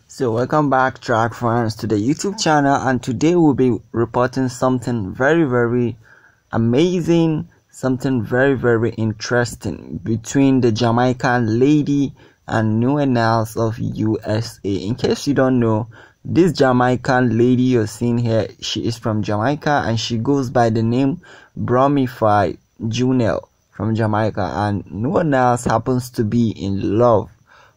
So welcome back, track fans, to the YouTube channel, and today we'll be reporting something very amazing, something very interesting between the Jamaican lady and Lyles of USA. In case you don't know, this Jamaican lady you're seeing here, she is from Jamaica and she goes by the name Bromified Junior from Jamaica, and Lyles happens to be in love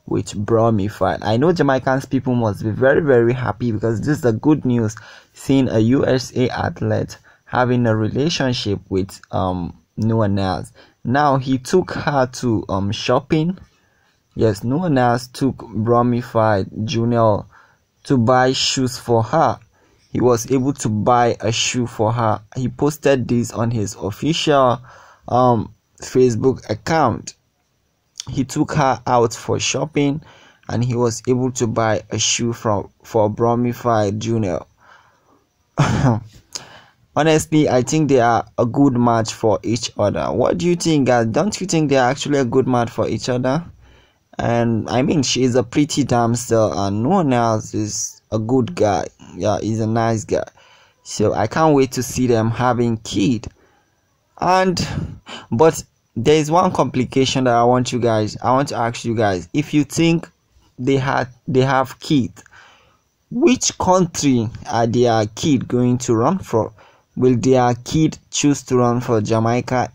with Bromified. I know Jamaican people must be very happy because this is a good news, seeing a USA athlete having a relationship with Lyles. Now he took her to shopping. Yes, Lyles took Bromified Junior to buy shoes for her. He was able to buy a shoe for her. He posted this on his official Facebook account. He took her out for shopping and he was able to buy a shoe for Bromified Junior. Honestly, I think they are a good match for each other. What do you think, guys? Don't you think they are actually a good match for each other? And I mean, she is a pretty damsel and Lyles is a good guy. Yeah, he's a nice guy. So I can't wait to see them having kid. But there is one complication that I want to ask you guys. If you think they have kids, which country are their kid going to run for? Will their kid choose to run for Jamaica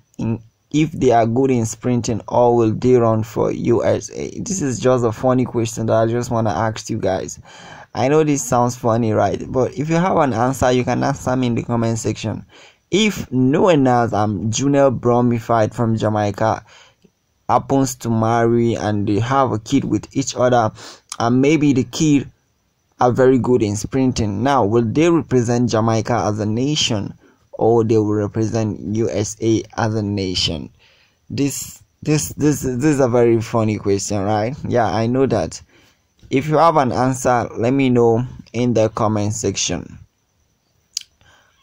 if they are good in sprinting, or will they run for USA? This is just a funny question that I just want to ask you guys. I know this sounds funny, right? But if you have an answer, you can answer me in the comment section. If Lyles and Junior Bromified from Jamaica happens to marry and they have a kid with each other, and maybe the kid are very good in sprinting, now will they represent Jamaica as a nation, or they will represent USA as a nation? This is a very funny question, right? Yeah, I know that. If you have an answer, let me know in the comment section.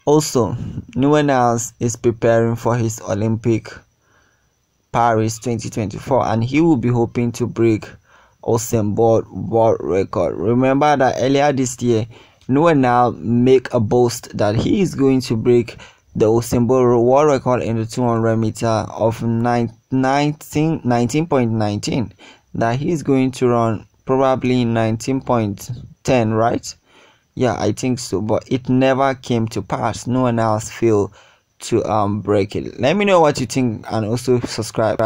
Also, Lyles is preparing for his Olympic Paris 2024 and he will be hoping to break Usain Bolt world record. Remember that earlier this year, Lyles make a boast that he is going to break the Usain Bolt world record in the 200 meter of 19.19, that he is going to run probably 19.10, right? Yeah, I think so, but it never came to pass. Lyles failed to break it. Let me know what you think and also subscribe.